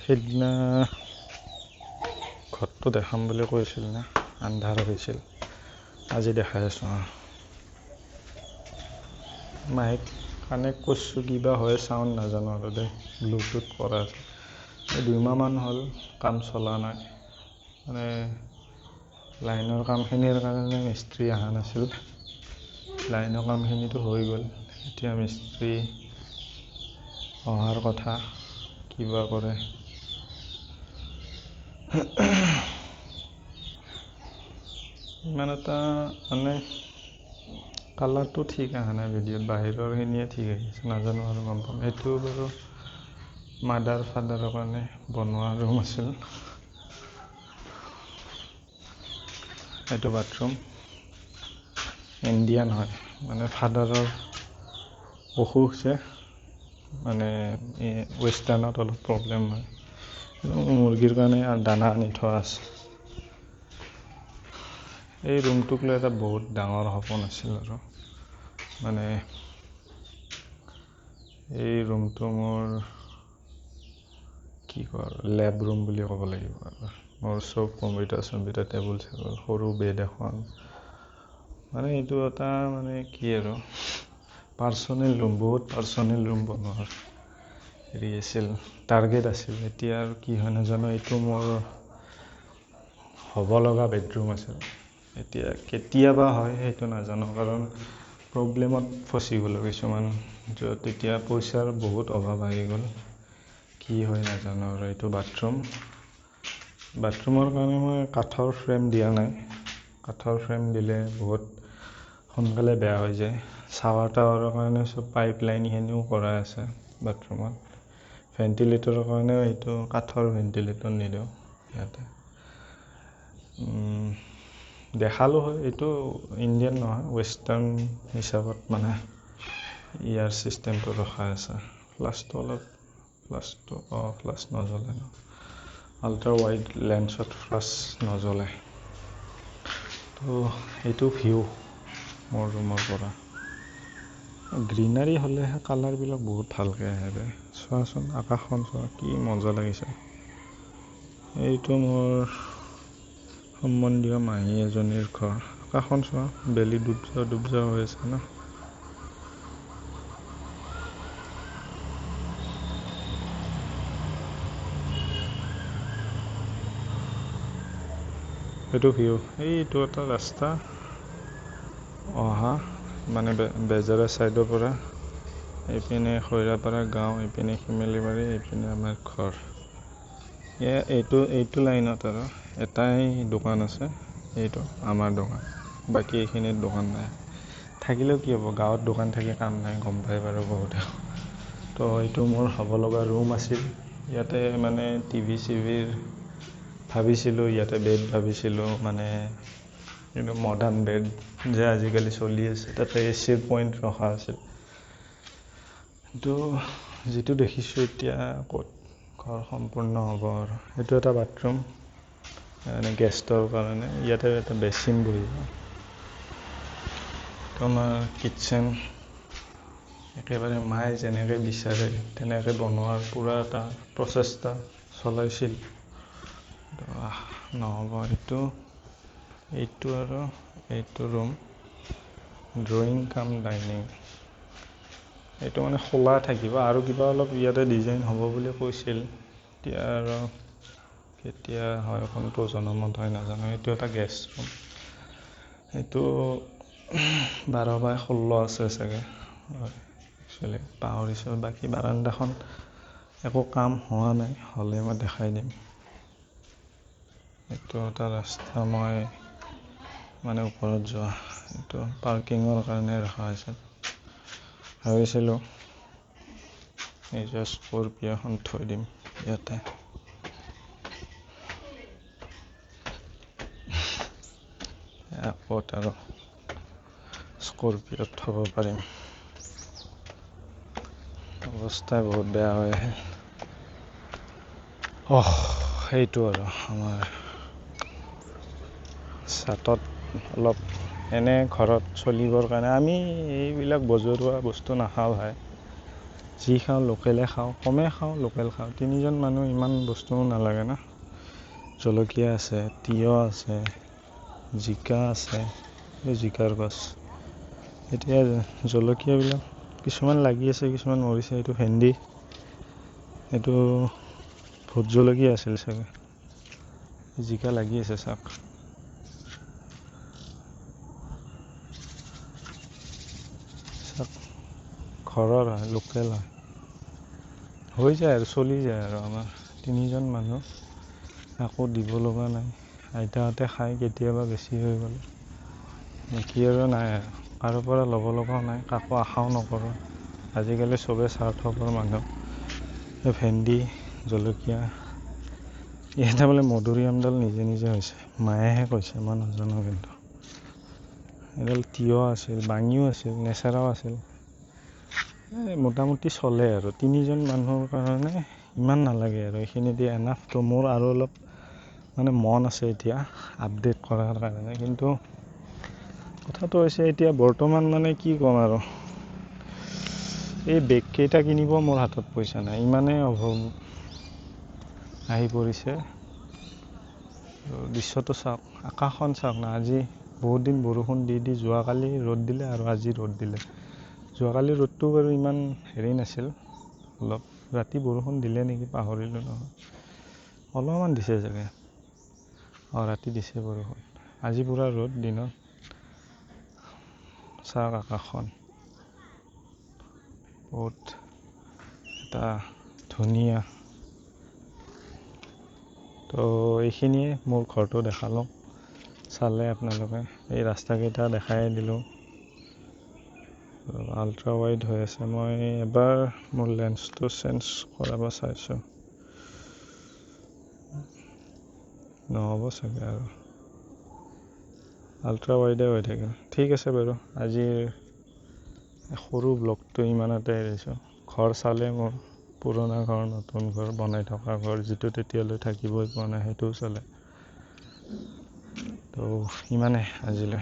সেইদিনা ঘৰটো দেখাম বুলি কৈছিল না, আন্ধাৰ হৈছিল। আজি দেখাই আছোঁ। মাইক কানেক্ট কৰিছোঁ, কিবা হয় চাউণ্ড নাজানো আৰু দেই। ব্লুটুথ কৰা আছে। 2 মাহমান হ'ল কাম চলা নাই। মানে লাইনৰ কামখিনিৰ কাৰণে মিস্ত্ৰী অহা নাছিল। লাইনৰ কামখিনিতো হৈ গ'ল, এতিয়া মিস্ত্ৰী অহাৰ কথা, কিবা কৰে। ইমান এটা মানে কালাৰটো ঠিক অহা নাই ভিডিঅ'ত, বাহিৰৰখিনিয়ে ঠিক আহিছে, নাজানো আৰু গম পাম। এইটো বাৰু মাদাৰ ফাদাৰৰ কাৰণে বনোৱা ৰুম আছিল। এইটো বাথৰুম, ইণ্ডিয়ান হয়, মানে ফাদাৰৰ অসুখ যে, মানে ৱেষ্টাৰ্ণত অলপ প্ৰব্লেম হয়। মুৰ্গীৰ কাৰণে দানা আনি থোৱা আছে। এই ৰুমটোক লৈ এটা বহুত ডাঙৰ সপোন আছিল আৰু মানে এই ৰুমটো মোৰ কি কয় লেব ৰুম বুলি ক'ব লাগিব আৰু মোৰ চব কম্পিউটাৰ টেবুল চেবুল, সৰু বেড এখন, মানে এইটো এটা মানে কি আৰু পাৰ্চনেল ৰুম, বহুত পাৰ্চনেল ৰুম বনোৱাৰ হেৰি আছিল, টাৰ্গেট আছিল। এতিয়া আৰু কি হয় নাজানো। এইটো মোৰ হ'ব লগা বেডৰুম আছিল, এতিয়া কেতিয়াবা হয় সেইটো নাজানো, কাৰণ প্ৰব্লেমত ফচি গ'লোঁ কিছুমান, য'ত এতিয়া পইচাৰ বহুত অভাৱ আহি গ'ল। কি হয় নাজানো। আৰু এইটো বাথৰুমৰ কাৰণে মই কাঠৰ ফ্ৰেম দিয়া নাই। কাঠৰ ফ্ৰেম দিলে বহুত সোনকালে বেয়া হৈ যায়। শ্বাৱাৰ টাৱাৰৰ কাৰণে চব পাইপ লাইনখিনিও কৰা আছে বাথৰুমত। ভেণ্টিলেটৰৰ কাৰণেও এইটো কাঠৰ ভেণ্টিলেটৰ নিদিওঁ ইয়াতে। দেখালোঁ হয়, এইটো ইণ্ডিয়ান নহয়, ৱেষ্টাৰ্ণ হিচাপত মানে ইয়াৰ চিষ্টেমটো ৰখা আছে। ফ্লাছটো ফ্লাছ নজ্বলে ন, আল্ট্ৰা ৱাইড লেন্সত ফ্লাছ নজ্বলে। তো এইটো ভিউ মোৰ ৰুমৰ পৰা। গ্ৰীনাৰী হ'লেহে কালাৰবিলাক বহুত ভালকৈ আহে। চোৱাচোন আকাশখন চোৱা, কি মজা লাগিছে। এইটো মোৰ সম্বন্ধীয় মাহী এজনীৰ ঘৰ। আকাশখন চোৱা, বেলি ডুব যোৱা হৈ আছে ন। এইটো ভিউ, এইটো এটা ৰাস্তা অহা, মানে বেজেৰা ছাইডৰ পৰা এইপিনে খৈৰাপাৰা গাঁও, এইপিনে শিমলুগুৰি, এইপিনে আমাৰ ঘৰ। এইটো লাইনত আৰু এটাই দোকান আছে, এইটো আমাৰ দোকান। বাকী এইখিনিত দোকান নাই। থাকিলেও কি হ'ব, গাঁৱত দোকান থাকি কাম নাই, গম পাই বাৰু বহুতে। তো এইটো মোৰ হ'ব লগা ৰুম আছিল। ইয়াতে মানে টিভি চিভিৰ ভাবিছিলোঁ, ইয়াতে বেড ভাবিছিলোঁ, মানে কিন্তু মডাৰ্ণ বেড যে আজিকালি চলি আছে, তাতে এচিৰ পইণ্ট ৰখা আছিল। কিন্তু যিটো দেখিছোঁ এতিয়া, ক'ত ঘৰ সম্পূৰ্ণ হ'ব আৰু। এইটো এটা বাথৰুম, মানে গেষ্টৰ কাৰণে। ইয়াতে এটা বেচিন বহিব। আমাৰ কিটচেন একেবাৰে মায়ে যেনেকৈ বিচাৰে তেনেকৈ বনোৱাৰ পূৰা এটা প্ৰচেষ্টা চলাইছিল। নহ'ব। এইটো আৰু এইটো ৰুম, ড্ৰয়িং কাম ডাইনিং। এইটো মানে খোলা থাকিব, আৰু কিবা অলপ ইয়াতে ডিজাইন হ'ব বুলি কৈছিল। এতিয়া আৰু কেতিয়া হয়, কোনটো জনমত হয় নাজানো। এইটো এটা গেষ্ট ৰুম। এইটো 12x16 আছে চাগে, একচুৱেলি পাহৰিছোঁ। বাকী বাৰাণ্ডাখন একো কাম হোৱা নাই, হ'লে মই দেখাই দিম। এইটো এটা ৰাস্তা, মই মানে ওপৰত যোৱা, এইটো পাৰ্কিঙৰ কাৰণে ৰখা হৈছে। ভাবিছিলোঁ নিজৰ স্কৰপিঅ'খন থৈ দিম ইয়াতে। ক'ত আৰু স্কৰপিঅ'ত থ'ব পাৰিম, অৱস্থাই বহুত বেয়া হৈ আহে। সেইটো আৰু আমাৰ ছাতত অলপ এনে ঘৰত চলিবৰ কাৰণে আমি এইবিলাক বজৰুৱা বস্তু নাখাওঁ ভাই। যি খাওঁ লোকেলে খাওঁ, কমেই খাওঁ লোকেল খাওঁ। 3জন মানুহ ইমান বস্তু নালাগে না। জলকীয়া আছে, তিয়হ আছে, জিকা আছে, এই জিকাৰ গছ। এতিয়া জলকীয়াবিলাক কিছুমান লাগি আছে, কিছুমান মৰিছে। এইটো ভেন্দি, এইটো ভোট জলকীয়া আছিল চাগে। জিকা লাগি আছে চাওক। ঘৰৰ হয়, লোকেল হয়, হৈ যায় আৰু চলি যায় আৰু আমাৰ 3জন মানুহ, একো দিব লগা নাই। আইতাহঁতে খাই কেতিয়াবা বেছি হৈ গ'লে, বাকী আৰু নাই আৰু কাৰো পৰা ল'ব লগাও নাই, কাকো আশাও নকৰোঁ। আজিকালি চবেই স্বাৰ্থপৰ মানুহ। ভেন্দি, জলকীয়া, ইয়াতে বোলে মধুৰিআমডাল নিজে নিজে হৈছে, মায়েহে কৈছে, মই নাজানো। কিন্তু এডাল তিয়হ আছিল, বাঙিও আছিল, নেচেৰাও আছিল। মোটামুটি চলে আৰু 3জন মানুহৰ কাৰণে ইমান নালাগে আৰু এইখিনি দিয়ে এনাফ। তো মোৰ আৰু অলপ মানে মন আছে এতিয়া আপডেট কৰাৰ কাৰণে। কিন্তু কথাটো হৈছে এতিয়া বৰ্তমান মানে কি ক'ম আৰু, এই বেগকেইটা কিনিব মোৰ হাতত পইচা নাই, ইমানেই অভাৱ আহি পৰিছে। দৃশ্যটো চাওক, আকাশখন চাওক না। আজি বহুত দিন বৰষুণ দি দি যোৱাকালি ৰ'দ দিলে আৰু আজি ৰ'দ দিলে। যোৱাকালি ৰ'দটো বাৰু ইমান হেৰি নাছিল, অলপ ৰাতি বৰষুণ দিলে নেকি পাহৰিলোঁ নহয়, অলপমান দিছে চাগে। ৰাতি দিছে বৰষুণ, আজি পূৰা ৰ'দ দিনত। চাওক আকাশখন, বহুত এটা ধুনীয়া। তো এইখিনিয়ে মোৰ ঘৰটো দেখালোঁ, চালে আপোনালোকে। এই ৰাস্তাকেইটা দেখাই দিলোঁ। আল্ট্ৰা ৱাইড হৈ আছে, মই এবাৰ মোৰ লেন্সটো চেঞ্জ কৰাব চাইছোঁ, নহ'ব চাগে আৰু আল্ট্ৰা ৱাইডে হৈ থাকিল। ঠিক আছে বাৰু, আজিৰ সৰু ব্লগটো ইমানতে এৰিছোঁ। ঘৰ চালে মোৰ পুৰণা ঘৰ, নতুন ঘৰ, বনাই থকা ঘৰ, যিটো তেতিয়ালৈ থাকিবই পোৱা নাই, সেইটোও চালে। তো ইমানে আজিলৈ।